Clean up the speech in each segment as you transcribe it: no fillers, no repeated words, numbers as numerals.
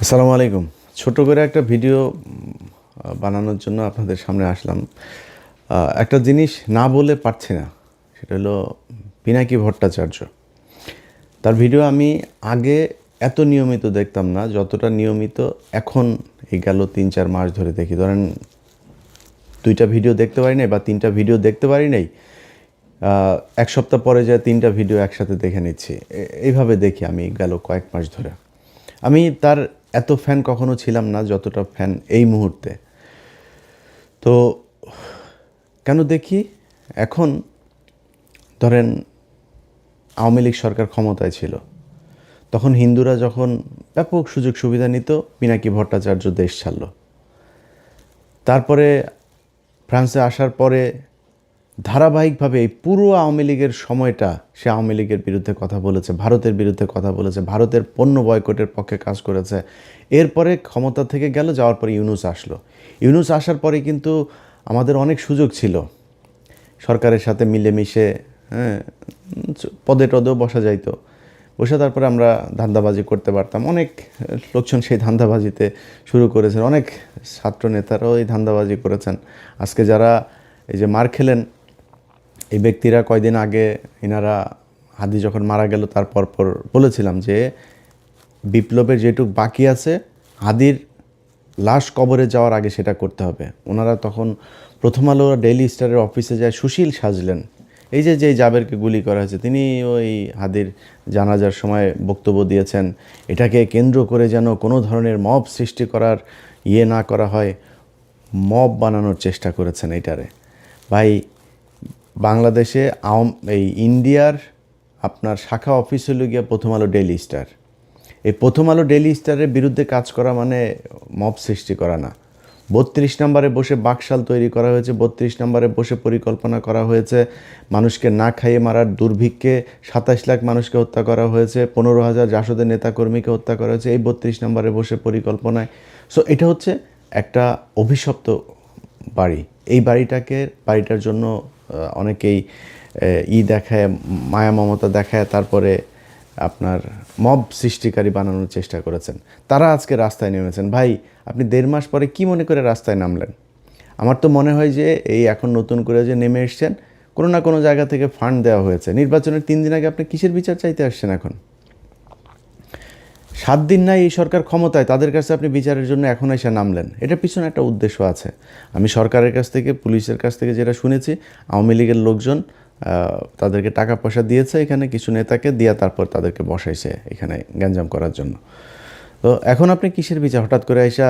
আসসালামু আলাইকুম। ছোট করে একটা ভিডিও বানানোর জন্য আপনাদের সামনে আসলাম। একটা জিনিস না বলে পারছি না, সেটা হলো পিনাকি ভট্টাচার্য। তার ভিডিও আমি আগে এত নিয়মিত দেখতাম না, যতটা নিয়মিত এখন এই গেল ৩-৪ মাস ধরে দেখি। ধরেন ২টা ভিডিও দেখতে পারি নাই বা ৩টা ভিডিও দেখতে পারি নাই, ১ সপ্তাহ পরে যায় ৩টা ভিডিও একসাথে দেখে নিচ্ছি। এইভাবে দেখি আমি গেল কয়েক মাস ধরে। আমি তার এত ফ্যান কখনো ছিলাম না যতটা ফ্যান এই মুহূর্তে। তো কেন দেখি এখন? ধরেন আওয়ামী লীগ সরকার ক্ষমতায় ছিল, তখন হিন্দুরা যখন ব্যাপক সুযোগ সুবিধা নিত, পিনাকি ভট্টাচার্য দেশ ছাড়ল। তারপরে ফ্রান্সে আসার পরে ধারাবাহিকভাবে এই পুরো আওয়ামী লীগের সময়টা সে আওয়ামী লীগের বিরুদ্ধে কথা বলেছে, ভারতের বিরুদ্ধে কথা বলেছে, ভারতের পণ্য বয়কটের পক্ষে কাজ করেছে। এরপরে ক্ষমতা থেকে গেল, যাওয়ার পরে ইউনূস আসলো। ইউনূস আসার পরে কিন্তু আমাদের অনেক সুযোগ ছিল সরকারের সাথে মিলেমিশে, হ্যাঁ, পদে টদেও বসা যাইতো, বসে তারপরে আমরা ধান্দাবাজি করতে পারতাম। অনেক লোকজন সেই ধান্দাবাজিতে শুরু করেছেন, অনেক ছাত্র নেতারাও এই ধান্দাবাজি করেছেন। আজকে যারা এই যে মার খেলেন, এই ব্যক্তিরা কয়দিন আগে এনারা হাদি যখন মারা গেল তার পর বলেছিলাম যে বিপ্লবের যেটুক বাকি আছে হাদির লাশ কবরে যাওয়ার আগে সেটা করতে হবে। ওনারা তখন প্রথম আলো ডেইলি স্টারের অফিসে যায় সুশীল সাজলেন। এই যে জাবেরকে গুলি করা হয়েছে, তিনি ওই হাদির জানাজার সময় বক্তব্য দিয়েছেন, এটাকে কেন্দ্র করে যেন কোনো ধরনের মব সৃষ্টি করার না করা হয়, মব বানানোর চেষ্টা করেছেন এইটারে। ভাই, বাংলাদেশে এই ইন্ডিয়ার আপনার শাখা অফিস হলো গিয়া প্রথম আলো ডেইলি স্টার। এই প্রথম আলো ডেইলি স্টারের বিরুদ্ধে কাজ করা মানে মব সৃষ্টি করা না। ৩২ নম্বরে বসে বাকশাল তৈরি করা হয়েছে, ৩২ নম্বরে বসে পরিকল্পনা করা হয়েছে মানুষকে না খাইয়ে মারার। দুর্ভিক্ষে ২৭ লাখ মানুষকে হত্যা করা হয়েছে, ১৫,০০০ জাসদের নেতাকর্মীকে হত্যা করা হয়েছে এই ৩২ নম্বরে বসে পরিকল্পনায়। সো এটা হচ্ছে একটা অভিশপ্ত বাড়ি। এই বাড়িটার জন্য অনেকেই দেখায়, মায়া মমতা দেখায়, তারপরে আপনার মব সৃষ্টিকারী বানানোর চেষ্টা করেছেন। তারা আজকে রাস্তায় নেমেছেন। ভাই, আপনি ১.৫ মাস পরে কি মনে করে রাস্তায় নামলেন? আমার তো মনে হয় যে এই এখন নতুন করে যে নেমে এসছেন, কোনো না কোনো জায়গা থেকে ফান্ড দেওয়া হয়েছে। নির্বাচনের ৩ দিন আগে আপনি কিসের বিচার চাইতে আসছেন এখন? ৭ দিন নাই এই সরকার ক্ষমতায়, তাদের কাছে আপনি বিচারের জন্য এখন এসে নামলেন। এটার পিছনে একটা উদ্দেশ্য আছে। আমি সরকারের কাছ থেকে, পুলিশের কাছ থেকে যেটা শুনেছি, আওয়ামী লীগের লোকজন তাদেরকে টাকা পয়সা দিয়েছে এখানে কিছু নেতাকে দিয়া, তারপর তাদেরকে বসাইছে এখানে গ্যাঞ্জাম করার জন্য। তো এখন আপনি কিসের বিচার? হঠাৎ করে আইসা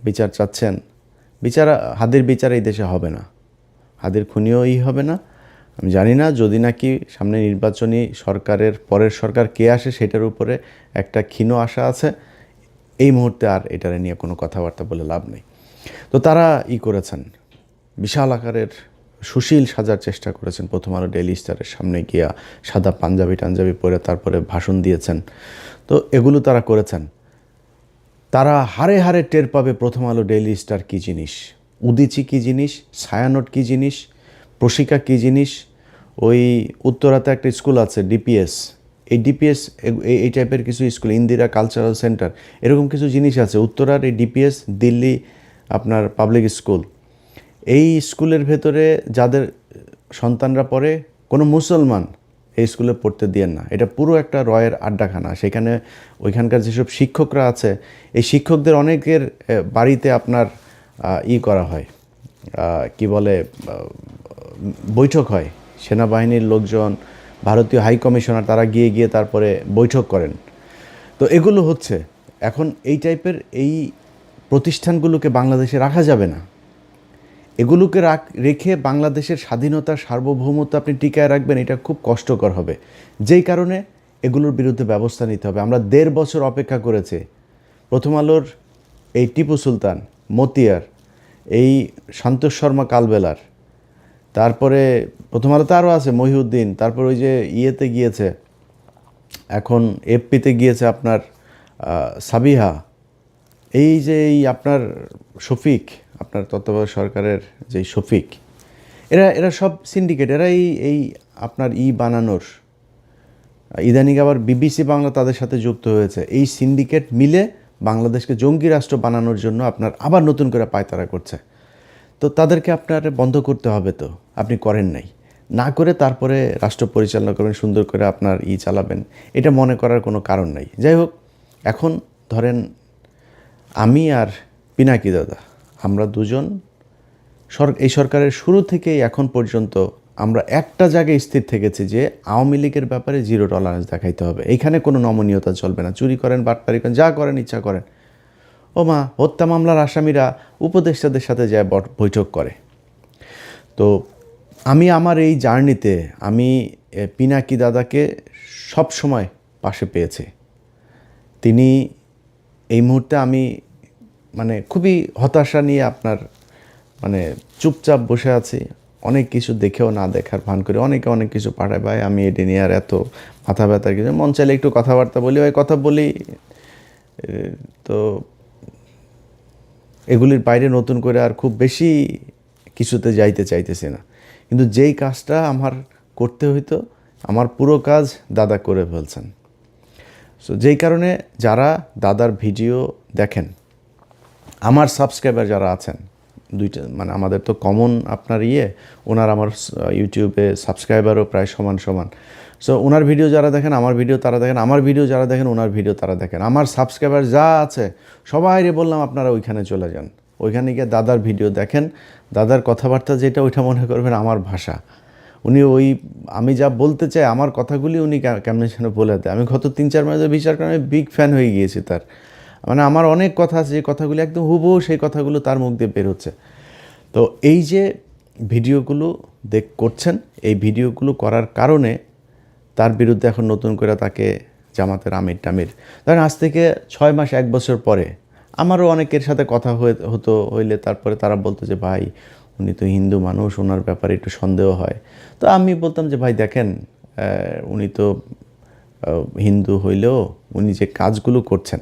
বিচার চাচ্ছেন? হাদির বিচার এই দেশে হবে না, হাদির খুনিও হবে না। আমি জানি না, যদি নাকি সামনে নির্বাচনী সরকারের পরের সরকার কে আসে সেটার উপরে একটা ক্ষীণ আশা আছে। এই মুহূর্তে আর এটারে নিয়ে কোনো কথাবার্তা বলে লাভ নেই। তো তারা করেছেন, বিশাল আকারের সুশীল সাজার চেষ্টা করেছেন। প্রথম আলো ডেইলি স্টারের সামনে গিয়া সাদা পাঞ্জাবি পরে তারপরে ভাষণ দিয়েছেন। তো এগুলো তারা করেছেন। তারা হাড়ে হাড়ে টের পাবে প্রথম আলো ডেইলি স্টার কী জিনিস, উদীচী কী জিনিস, ছায়ানট কী জিনিস, প্রশিকা কী জিনিস। ওই উত্তরাতে একটা স্কুল আছে ডিপিএস, এই ডিপিএস এই টাইপের কিছু স্কুল, ইন্দিরা কালচারাল সেন্টার, এরকম কিছু জিনিস আছে উত্তরার। এই ডিপিএস দিল্লি আপনার পাবলিক স্কুল, এই স্কুলের ভেতরে যাদের সন্তানরা পড়ে, কোনো মুসলমান এই স্কুলে পড়তে দিয়েন না। এটা পুরো একটা রয়ের আড্ডাখানা। সেখানে ওইখানকার যেসব শিক্ষকরা আছে, এই শিক্ষকদের অনেকের বাড়িতে আপনার করা হয়, কি বলে, বৈঠক হয়। সেনাবাহিনীর লোকজন, ভারতীয় হাই কমিশনার, তারা গিয়ে তারপরে বৈঠক করেন। তো এগুলো হচ্ছে এখন এই টাইপের এই প্রতিষ্ঠানগুলোকে বাংলাদেশে রাখা যাবে না। এগুলোকে রেখে বাংলাদেশের স্বাধীনতা, সার্বভৌমত্ব আপনি টিকায় রাখবেন, এটা খুব কষ্টকর হবে। যেই কারণে এগুলোর বিরুদ্ধে ব্যবস্থা নিতে হবে। আমরা ১.৫ বছর অপেক্ষা করেছি। প্রথম আলোর এই টিপু সুলতান, মতিয়ার, এই সন্তোষ শর্মা কালবেলার, তারপরে প্রথম আলোতে আরও আছে মহিউদ্দিন, তারপর ওই যে গিয়েছে, এখন এফপিতে গিয়েছে আপনার সাবিহা, এই যে আপনার শফিক, আপনার তত্ত্বাবধায়ক সরকারের যেই শফিক, এরা সব সিন্ডিকেট। এরা এই আপনার বানানোর, ইদানিং আবার বিবিসি বাংলা তাদের সাথে যুক্ত হয়েছে। এই সিন্ডিকেট মিলে বাংলাদেশকে জঙ্গি রাষ্ট্র বানানোর জন্য আপনার আবার নতুন করে পায়তারা করছে। তো তাদেরকে আপনার বন্ধ করতে হবে, তো আপনি করেন নাই, না করে তারপরে রাষ্ট্র পরিচালনা করবেন, সুন্দর করে আপনার চালাবেন, এটা মনে করার কোনো কারণ নাই। যাই হোক, এখন ধরেন আমি আর পিনাকি দাদা, আমরা দুজন এই সরকারের শুরু থেকেই এখন পর্যন্ত আমরা একটা জায়গায় স্থির থেকেছি যে আওয়ামী লীগের ব্যাপারে জিরো টলারেন্স দেখাইতে হবে। এইখানে কোনো নমনীয়তা চলবে না। চুরি করেন, বাটপারি করেন, যা করেন ইচ্ছা করেন। ও মা, হত্যা মামলার আসামিরা উপদেষ্টাদের সাথে যায় বৈঠক করে। তো আমি আমার এই জার্নিতে আমি পিনাকি দাদাকে সব সময় পাশে পেয়েছি। তিনি এই মুহূর্তে আমি মানে খুবই হতাশা নিয়ে আপনার মানে চুপচাপ বসে আছি। অনেক কিছু দেখেও না দেখার ভান করে অনেকে অনেক কিছু পাঠায়, ভাই আমি এটা নিয়ে আর এত মাথা ব্যথার কিছু, মন চাইলে একটু কথাবার্তা বলি, ওই কথা বলি। তো এগুলির বাইরে নতুন করে আর খুব বেশি কিছুতে যাইতে চাইতেছি না। কিন্তু যেই কাজটা আমার করতে হইতো, আমার পুরো কাজ দাদা করে ফেলছেন। সো যেই কারণে যারা দাদার ভিডিও দেখেন, আমার সাবস্ক্রাইবার যারা আছেন, দুইটা মানে আমাদের তো কমন আপনার ওনার আমার ইউটিউবে সাবস্ক্রাইবারও প্রায় সমান সমান। সো ওনার ভিডিও যারা দেখেন, আমার ভিডিও তারা দেখেন, আমার ভিডিও যারা দেখেন, ওনার ভিডিও তারা দেখেন। আমার সাবস্ক্রাইবার যা আছে সবাইরে বললাম আপনারা ওইখানে চলে যান, ওইখানে গিয়ে দাদার ভিডিও দেখেন। দাদার কথাবার্তা যেটা, ওইটা মনে করবেন আমার ভাষা। উনি আমি যা বলতে চাই, আমার কথাগুলি উনি কেমন যেন বলে দেয়। আমি গত 3-4 মাসে বিচার করে আমি বিগ ফ্যান হয়ে গিয়েছি তার। মানে আমার অনেক কথা আছে যে কথাগুলি একদম হুবহু সেই কথাগুলো তার মুখ দিয়ে বের হচ্ছে। তো এই যে ভিডিওগুলো করছেন, এই ভিডিওগুলো করার কারণে তার বিরুদ্ধে এখন নতুন করে তাকে জামাতের আমির টামির, ধরেন আজ থেকে 6 মাস 1 বছর পরে আমারও অনেকের সাথে কথা হইলে তারপরে তারা বলতো যে ভাই উনি তো হিন্দু মানুষ, ওনার ব্যাপারে একটু সন্দেহ হয়। তো আমি বলতাম যে ভাই দেখেন, উনি তো হিন্দু হইলেও উনি যে কাজগুলো করছেন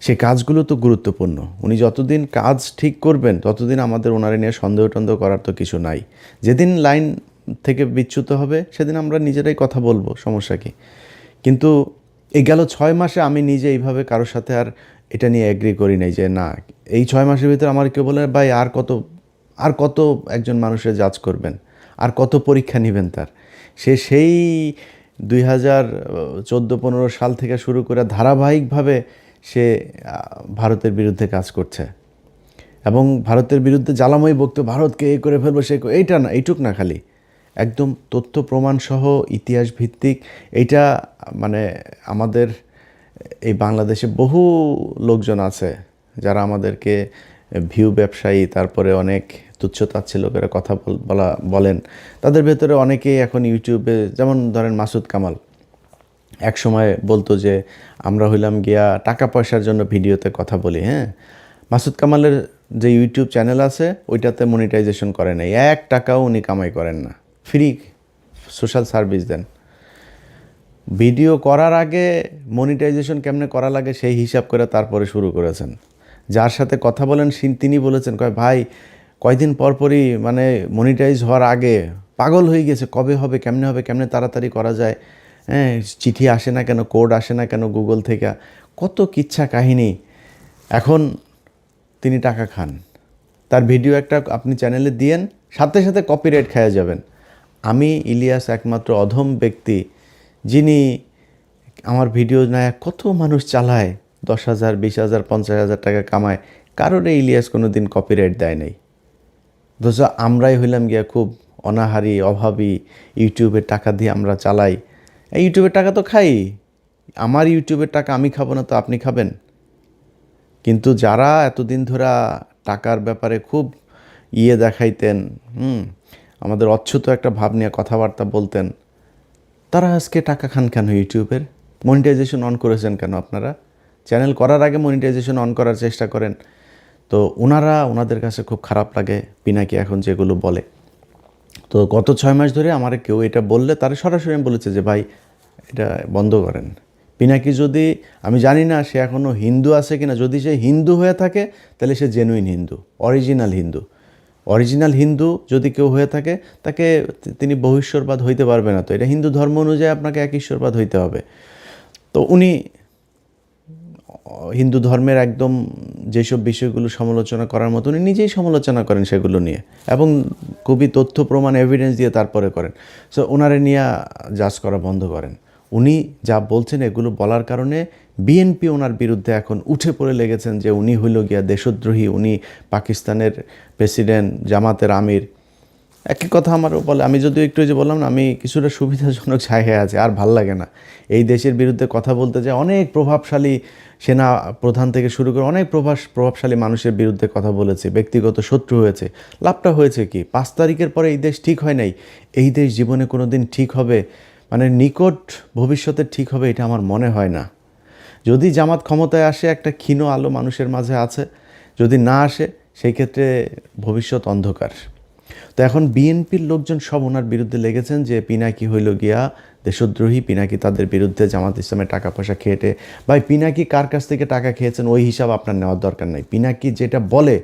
সেই কাজগুলো তো গুরুত্বপূর্ণ। উনি যতদিন কাজ ঠিক করবেন ততদিন আমাদের ওনারে নিয়ে সন্দেহ টন্দেহ করার তো কিছু নাই। যেদিন লাইন থেকে বিচ্যুত হবে সেদিন আমরা নিজেরাই কথা বলবো, সমস্যা কি। কিন্তু এই গেল 6 মাসে আমি নিজে এইভাবে কারোর সাথে আর এটা নিয়ে এগ্রি করি নাই যে না, এই 6 মাসের ভিতরে আমার কেউ বলে ভাই আর কত একজন মানুষের জাজ করবেন, আর কত পরীক্ষা নেবেন তার। সেই 2014-15 সাল থেকে শুরু করে ধারাবাহিকভাবে সে ভারতের বিরুদ্ধে কাজ করছে এবং ভারতের বিরুদ্ধে জ্বালাময়ী বক্তব্য, ভারতকে এই করে ফেলবো সে, এইটা না, এইটুক না, খালি একদম তথ্য প্রমাণ সহ ইতিহাস ভিত্তিক। এইটা মানে আমাদের এই বাংলাদেশে বহু লোকজন আছে যারা আমাদেরকে ভিউ ব্যবসায়ী, তারপরে অনেক তুচ্ছতাচ্ছিল্য করে কথা বলেন। তাদের ভেতরে অনেকেই এখন ইউটিউবে, যেমন ধরেন মাসুদ কামাল এক সময় বলতো যে আমরা হইলাম গিয়া টাকা পয়সার জন্য ভিডিওতে কথা বলি। হ্যাঁ, মাসুদ কামালের যে ইউটিউব চ্যানেল আছে ওইটাতে মনিটাইজেশন করে নাই, 1 টাকাও উনি কামাই করেন না, ফ্রি সোশ্যাল সার্ভিস দেন। ভিডিও করার আগে মনিটাইজেশন কেমনে করা লাগে সেই হিসাব করে তারপরে শুরু করেছেন। যার সাথে কথা বলেন তিনি বলেছেন, ভাই কয়দিন পরপরই মানে মনিটাইজ হওয়ার আগে পাগল হয়ে গেছে, কবে হবে, কেমনে তাড়াতাড়ি করা যায়, হ্যাঁ, চিঠি আসে না কেন, কোড আসে না কেন গুগল থেকে, কত কিচ্ছা কাহিনী। এখন তিনি টাকা খান, তার ভিডিও একটা আপনি চ্যানেলে দিয়েন, সাথে সাথে কপিরাইট খেয়ে যাবেন। আমি ইলিয়াস একমাত্র অধম ব্যক্তি যিনি আমার ভিডিও নেয় কত মানুষ চালায়, 10,000, 20,000, 50,000 টাকা কামায়, কারোর ইলিয়াস কোনো দিন কপিরাইট দেয় নাই। অথচ আমরাই হইলাম গিয়া খুব অনাহারি, অভাবী, ইউটিউবের টাকা দিয়ে আমরা চালাই। এই ইউটিউবের টাকা তো খাই, আমার ইউটিউবের টাকা আমি খাবো না তো আপনি খাবেন? কিন্তু যারা এতদিন ধরে টাকার ব্যাপারে খুব দেখাইতেন, আমাদের অচ্ছুত একটা ভাব নিয়ে কথাবার্তা বলতেন, তারা আজকে টাকা খান কেন? ইউটিউবের মনিটাইজেশন অন করেছেন কেন আপনারা? চ্যানেল করার আগে মনিটাইজেশন অন করার চেষ্টা করেন। তো ওনাদের কাছে খুব খারাপ লাগে পিনাকি এখন যেগুলো বলে। তো গত 6 মাস ধরে আমার কেউ এটা বললে তারা সরাসরি বলেছে যে ভাই এটা বন্ধ করেন। পিনাকি যদি, আমি জানি না সে এখনও হিন্দু আছে কিনা, যদি সে হিন্দু হয়ে থাকে তাহলে সে জেনুইন হিন্দু, অরিজিনাল হিন্দু যদি কেউ হয়ে থাকে তাকে তিনি বহুশ্বরবাদ হইতে পারবে না। তো এটা হিন্দু ধর্ম অনুযায়ী আপনাকে এক ঈশ্বরবাদ হইতে হবে। তো উনি হিন্দু ধর্মের একদম যেসব বিষয়গুলো সমালোচনা করার মতো উনি নিজেই সমালোচনা করেন সেগুলো নিয়ে, এবং খুবই তথ্য প্রমাণ এভিডেন্স দিয়ে তারপরে করেন। সো ওনারে নিয়ে জাজ করা বন্ধ করেন। উনি যা বলছেন এগুলো বলার কারণে বিএনপি ওনার বিরুদ্ধে এখন উঠে পড়ে লেগেছেন যে উনি হইল গিয়া দেশদ্রোহী, উনি পাকিস্তানের প্রেসিডেন্ট, জামাতের আমির। একই কথা আমারও বলে। আমি যদিও একটু যে বললাম না, আমি কিছুটা সুবিধাজনক জায়গায় আছে, আর ভাল লাগে না এই দেশের বিরুদ্ধে কথা বলতে, যে অনেক প্রভাবশালী সেনা প্রধান থেকে শুরু করে অনেক প্রভাবশালী মানুষের বিরুদ্ধে কথা বলেছে, ব্যক্তিগত শত্রু হয়েছে। লাভটা হয়েছে কি? 5 তারিখের পরে এই দেশ ঠিক হয় নাই। এই দেশ জীবনে কোনো দিন ঠিক হবে, মানে নিকট ভবিষ্যতে ঠিক হবে, এটা আমার মনে হয় না। যদি জামাত ক্ষমতায় আসে, একটা ক্ষীণ আলো মানুষের মাঝে আছে। যদি না আসে, সেই ক্ষেত্রে ভবিষ্যৎ অন্ধকার। তো এখন বিএনপির লোকজন সব ওনার বিরুদ্ধে লেগেছেন যে পিনাকি হইল গিয়া দেশদ্রোহী, পিনাকি তাদের বিরুদ্ধে জামাত ইসলামের টাকা পয়সা খেয়েটে। ভাই, পিনাকি কার কাছ থেকে টাকা খেয়েছেন ওই হিসাব আপনার নেওয়ার দরকার নাই। পিনাকি যেটা বলে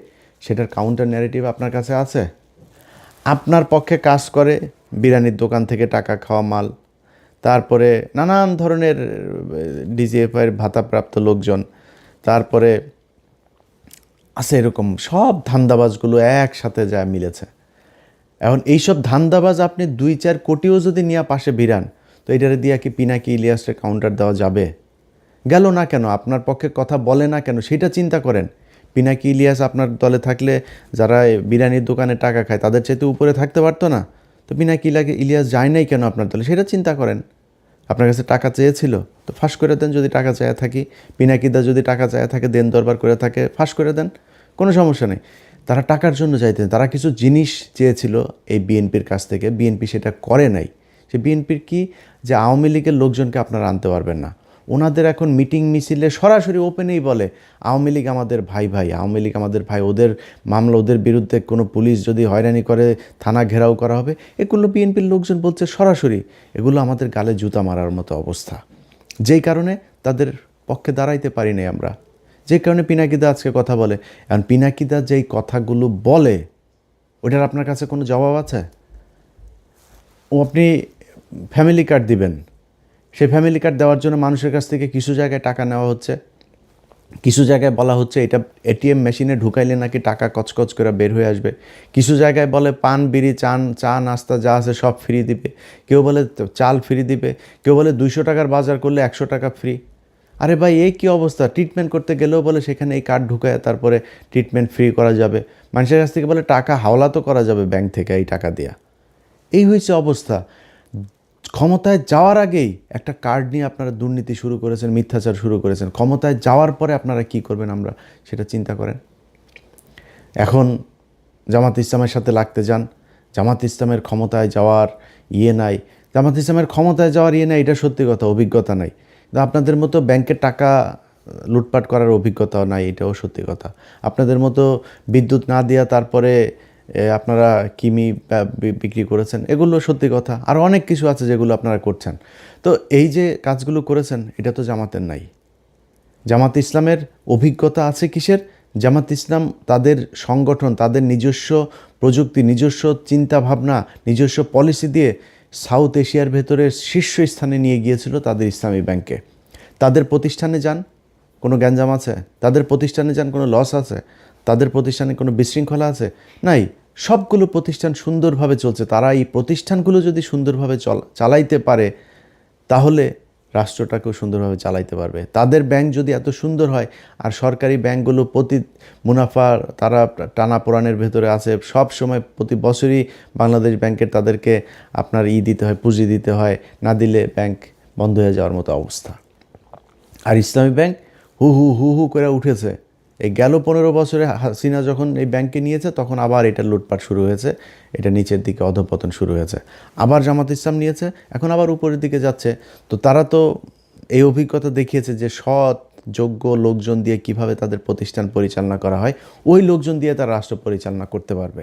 সেটার কাউন্টার ন্যারেটিভ আপনার কাছে আছে। আপনার পক্ষে কাজ করে বিরিয়ানির দোকান থেকে টাকা খাওয়া মাল, তারপরে নানান ধরনের ডিজিএফআইয়ের ভাতাপ্রাপ্ত লোকজন, তারপরে আছে এরকম সব ধান্দাবাজগুলো একসাথে যা মিলেছে। এখন এইসব ধান্দাবাজ আপনি 2-4 কোটিও যদি নিয়ে পাশে ভিড়ান, তো এটারে দিয়া কি পিনাকি ইলিয়াসের কাউন্টার দেওয়া যাবে? গেল না কেন? আপনার পক্ষে কথা বলে না কেন? সেটা চিন্তা করেন। পিনাকি ইলিয়াস আপনার দলে থাকলে যারা বিরিয়ানির দোকানে টাকা খায় তাদের চাইতে উপরে থাকতে পারতো না? তো পিনাকি ইলিয়াস যায় নাই কেন আপনার দলে? সেটা চিন্তা করেন। আপনার কাছে টাকা চেয়েছিল, তো ফাঁস করে দেন। যদি টাকা চেয়ে থাকি, পিনাকিদা যদি টাকা চেয়ে থাকে, দেন দরবার করে থাকে, ফাঁস করে দেন, কোনো সমস্যা নেই। তারা টাকার জন্য চাইতেন, তারা কিছু জিনিস চেয়েছিল এই বিএনপির কাছ থেকে, বিএনপি সেটা করে নাই। সে বিএনপির কি, যে আওয়ামী লীগের লোকজনকে আপনারা আনতে পারবেন না। ওনাদের এখন মিটিং মিছিলে সরাসরি ওপেনেই বলে আওয়ামী লীগ আমাদের ভাই ভাই, আওয়ামী লীগ আমাদের ভাই, ওদের মামলা, ওদের বিরুদ্ধে কোনো পুলিশ যদি হয়রানি করে থানা ঘেরাও করা হবে। এগুলো বিএনপির লোকজন বলছে সরাসরি। এগুলো আমাদের গালে জুতা মারার মতো অবস্থা, যেই কারণে তাদের পক্ষে দাঁড়াইতে পারি নাই আমরা, যে কারণে পিনাকিদা আজকে কথা বলে। এখন পিনাকিদা যেই কথাগুলো বলে, ওটার আপনার কাছে কোনো জবাব আছে? ও আপনি ফ্যামিলি কার্ড দিবেন, সেই ফ্যামিলি কার্ড দেওয়ার জন্য মানুষের কাছ থেকে কিছু জায়গায় টাকা নেওয়া হচ্ছে, কিছু জায়গায় বলা হচ্ছে এটা এটিএম মেশিনে ঢুকাইলে নাকি টাকা কচকচ করে বের হয়ে আসবে, কিছু জায়গায় বলে পান বিড়ি চা নাস্তা যা আছে সব ফ্রি দিবে, কেউ বলে চাল ফ্রি দিবে, কেউ বলে 200 টাকার বাজার করলে 100 টাকা ফ্রি। আরে ভাই, এই কী অবস্থা? ট্রিটমেন্ট করতে গেলেও বলে সেখানে এই কার্ড ঢুকায় তারপরে ট্রিটমেন্ট ফ্রি করা যাবে। মানুষের কাছ থেকে বলে টাকা হাওলা তো করা যাবে ব্যাংক থেকে এই টাকা দিয়া। এই হয়েছে অবস্থা। ক্ষমতায় যাওয়ার আগেই একটা কার্ড নিয়ে আপনারা দুর্নীতি শুরু করেছেন, মিথ্যাচার শুরু করেছেন। ক্ষমতায় যাওয়ার পরে আপনারা কি করবেন আমরা সেটা চিন্তা করেন। এখন জামাত ইসলামের সাথে লাগতে যান, জামাত ইসলামের ক্ষমতায় যাওয়ার নাই, জামাত ইসলামের ক্ষমতায় যাওয়ার নাই, এটা সত্যি কথা, অভিজ্ঞতা নাই। আপনাদের মতো ব্যাংকের টাকা লুটপাট করার অভিজ্ঞতাও নাই, এটাও সত্যি কথা। আপনাদের মতো বিদ্যুৎ না দেওয়া তারপরে আপনারা কিমি বিক্রি করেছেন, এগুলো সত্যি কথা। আর অনেক কিছু আছে যেগুলো আপনারা করছেন। তো এই যে কাজগুলো করেছেন, এটা তো জামাতের নাই। জামাত ইসলামের অভিজ্ঞতা আছে কিসের? জামাত ইসলাম তাদের সংগঠন, তাদের নিজস্ব প্রযুক্তি, নিজস্ব চিন্তা ভাবনা, নিজস্ব পলিসি দিয়ে সাউথ এশিয়ার ভেতরে শীর্ষস্থানে নিয়ে গিয়েছিল তাদের ইসলামী ব্যাংকে। তাদের প্রতিষ্ঠানে যান, কোনো গ্যাঞ্জাম আছে? তাদের প্রতিষ্ঠানে যান, কোনো লস আছে? তাদের প্রতিষ্ঠানে কোনো বিশৃঙ্খলা আছে? নাই। সবগুলো প্রতিষ্ঠান সুন্দরভাবে চলছে। তারা এই প্রতিষ্ঠানগুলো যদি সুন্দরভাবে চালাইতে পারে, তাহলে রাষ্ট্রটাকেও সুন্দরভাবে চালাইতে পারবে। তাদের ব্যাংক যদি এত সুন্দর হয়, আর সরকারি ব্যাংকগুলো প্রতি মুনাফা তারা টানাপোড়ানের ভেতরে আছে, সব সময় প্রতি বছরই বাংলাদেশ ব্যাংকের তাদেরকে আপনার দিতে হয়, পুঁজি দিতে হয়, না দিলে ব্যাংক বন্ধ হয়ে যাওয়ার মতো অবস্থা। আর ইসলামী ব্যাংক হু হু হু হু করে উঠেছে। এই গেল 15 বছরে হাসিনা যখন এই ব্যাংকে নিয়েছে, তখন আবার এটা লুটপাট শুরু হয়েছে, এটা নিচের দিকে অধঃপতন শুরু হয়েছে। আবার জামাত ইসলাম নিয়েছে, এখন আবার উপরের দিকে যাচ্ছে। তো তারা তো এই অভিজ্ঞতা দেখিয়েছে যে সৎ যোগ্য লোকজন দিয়ে কিভাবে তাদের প্রতিষ্ঠান পরিচালনা করা হয়, ওই লোকজন দিয়ে তারা রাষ্ট্র পরিচালনা করতে পারবে।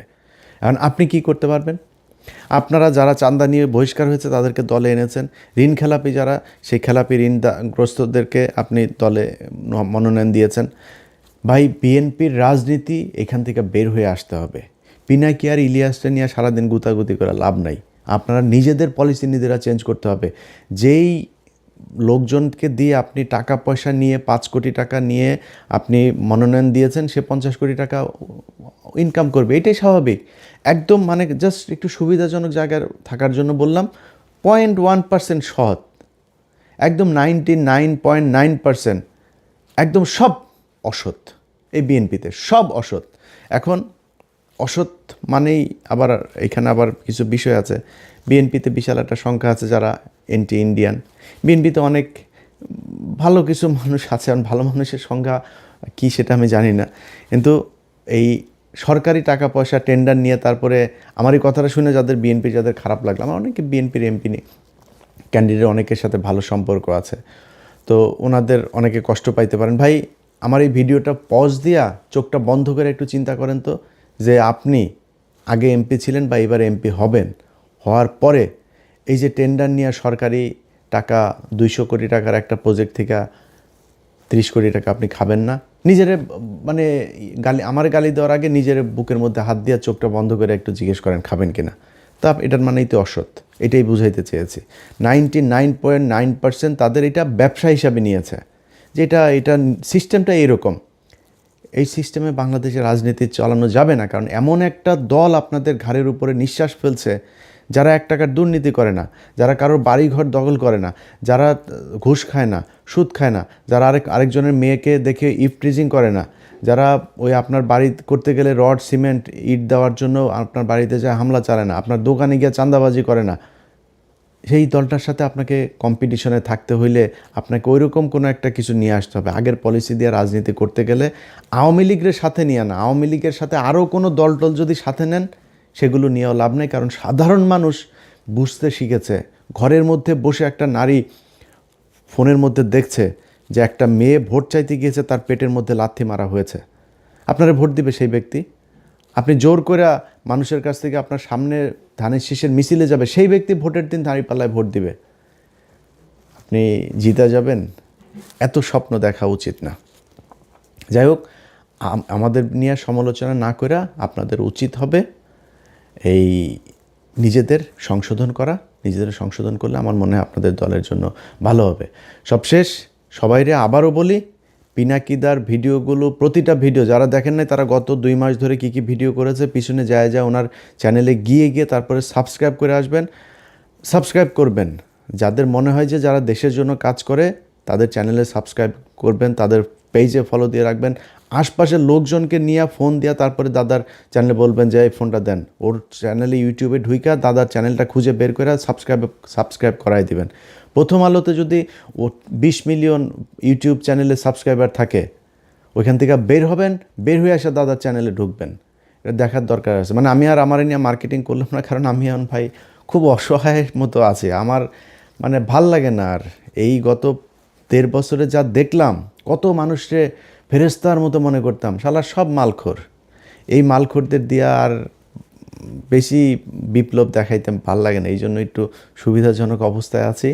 এখন আপনি কি করতে পারবেন? আপনারা যারা চাঁদা নিয়ে বহিষ্কার হয়েছে তাদেরকে দলে এনেছেন, ঋণ খেলাপি যারা, সেই খেলাপি ঋণগ্রস্তদেরকে আপনি দলে মনোনয়ন দিয়েছেন। ভাই, বিএনপির রাজনীতি এখান থেকে বের হয়ে আসতে হবে। পিনাকি আর ইলিয়াসটা নিয়ে সারাদিন গুতাগুতি করে লাভ নাই। আপনারা নিজেদের পলিসি নিজেরা চেঞ্জ করতে হবে। যেই লোকজনকে দিয়ে আপনি টাকা পয়সা নিয়ে 5 কোটি টাকা নিয়ে আপনি মনোনয়ন দিয়েছেন, সে 50 কোটি টাকা ইনকাম করবে, এটাই স্বাভাবিক। একদম মানে জাস্ট একটু সুবিধাজনক জায়গায় থাকার জন্য বললাম। 0.1% সৎ, একদম 99.9% একদম সব অসৎ। এই বিএনপিতে সব অসৎ। এখন অসৎ মানেই আবার এখানে আবার কিছু বিষয় আছে। বিএনপিতে বিশাল একটা সংখ্যা আছে যারা এন্টি ইন্ডিয়ান। বিএনপিতে অনেক ভালো কিছু মানুষ আছে, ভালো মানুষের সংখ্যা কী সেটা আমি জানি না। কিন্তু এই সরকারি টাকা পয়সা টেন্ডার নিয়ে তারপরে আমার এই কথাটা শুনে যাদের খারাপ লাগলো, আমার অনেকে বিএনপির এমপি ক্যান্ডিডেট অনেকের সাথে ভালো সম্পর্ক আছে, তো ওনাদের অনেকে কষ্ট পাইতে পারেন। ভাই, আমার এই ভিডিওটা পজ দিয়া চোখটা বন্ধ করে একটু চিন্তা করেন তো, যে আপনি আগে এমপি ছিলেন বা এবার এমপি হবেন, হওয়ার পরে এই যে টেন্ডার নিয়ে সরকারি টাকা 200 কোটি টাকার একটা প্রজেক্ট থেকে 30 কোটি টাকা আপনি খাবেন না? নিজের মানে আমার গালি দেওয়ার আগে নিজের বুকের মধ্যে হাত দিয়ে চোখটা বন্ধ করে একটু জিজ্ঞেস করেন খাবেন কিনা। তা এটার মানেই তো অসৎ, এটাই বুঝাইতে চেয়েছি। 99.9% তাদের এটা ব্যবসা হিসাবে নিয়েছে, যে এটা সিস্টেমটা এরকম। এই সিস্টেমে বাংলাদেশের রাজনীতি চালানো যাবে না, কারণ এমন একটা দল আপনাদের ঘাড়ের উপরে নিঃশ্বাস ফেলছে, যারা 1 টাকার দুর্নীতি করে না, যারা কারোর বাড়িঘর দখল করে না, যারা ঘুষ খায় না, সুদ খায় না, যারা আরেকজনের মেয়েকে দেখে ইফটিজিং করে না, যারা ওই আপনার বাড়ি করতে গেলে রড সিমেন্ট ইট দেওয়ার জন্য আপনার বাড়িতে যায় হামলা চালায় না, আপনার দোকানে গিয়ে চাঁদাবাজি করে না, সেই দলটার সাথে আপনাকে কম্পিটিশনে থাকতে হইলে আপনাকে ওইরকম কোনো একটা কিছু নিয়ে আসতে হবে। আগের পলিসি দিয়ে রাজনীতি করতে গেলে আওয়ামী লীগের সাথে নিয়ে না, আওয়ামী লীগের সাথে আরও কোনো দল যদি সাথে নেন সেগুলো নিয়েও লাভ নেই, কারণ সাধারণ মানুষ বুঝতে শিখেছে। ঘরের মধ্যে বসে একটা নারী ফোনের মধ্যে দেখছে যে একটা মেয়ে ভোট চাইতে গিয়েছে, তার পেটের মধ্যে লাথি মারা হয়েছে। আপনারা ভোট দিবে সেই ব্যক্তি? আপনি জোর করে মানুষের কাছ থেকে আপনার সামনে ধানের শীষের মিছিলে যাবে, সেই ব্যক্তি ভোটের দিন দাঁড়িপাল্লায় ভোট দিবে? আপনি জিতে যাবেন? এত স্বপ্ন দেখা উচিত না। যাই হোক, আমাদের নিয়ে সমালোচনা না করে আপনাদের উচিত হবে এই নিজেদের সংশোধন করা। নিজেদের সংশোধন করলে আমার মনে হয় আপনাদের দলের জন্য ভালো হবে। সবশেষ সবাইরে আবারও বলি, পিনাকিদার ভিডিওগুলো, প্রতিটা ভিডিও যারা দেখেন নাই তারা গত 2 মাস ধরে কী ভিডিও করেছে পিছনে যায় ওনার চ্যানেলে গিয়ে তারপরে সাবস্ক্রাইব করে আসবেন, সাবস্ক্রাইব করবেন। যাদের মনে হয় যে যারা দেশের জন্য কাজ করে তাদের চ্যানেলে সাবস্ক্রাইব করবেন, তাদের পেজে ফলো দিয়ে রাখবেন। আশপাশের লোকজনকে নিয়ে ফোন দিয়া তারপরে দাদার চ্যানেলে বলবেন যে এই ফোনটা দেন, ওর চ্যানেলে ইউটিউবে ঢুইকা দাদার চ্যানেলটা খুঁজে বের করে সাবস্ক্রাইব করাই দিবেন। প্রথম আলোতে যদি 20 মিলিয়ন ইউটিউব চ্যানেলে সাবস্ক্রাইবার থাকে, ওইখান থেকে বের হবেন, বের হয়ে আসে দাদার চ্যানেলে ঢুকবেন। এটা দেখার দরকার আছে। মানে আমি আর আমার নিয়ে মার্কেটিং করলাম না, কারণ আমি এখন ভাই খুব অসহায়ের মতো আছি। আমার মানে ভাল লাগে না আর। এই গত 1.5 বছরে যা দেখলাম, কত মানুষকে ফেরেস্তার মতো মনে করতাম, শালা সব মালখোর। এই মালখোরদের দিয়ে আর বেশি বিপ্লব দেখাইতে ভাল লাগে না, এই জন্য একটু সুবিধাজনক অবস্থায় আছি।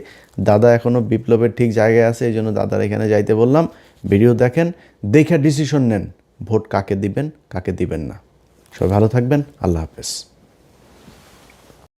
দাদা এখনও বিপ্লবের ঠিক জায়গায় আছে, এই জন্য দাদার এখানে যাইতে বললাম। ভিডিও দেখেন, দেখে ডিসিশন নেন ভোট কাকে দিবেন কাকে দিবেন না। সবাই ভালো থাকবেন। আল্লাহ হাফেজ।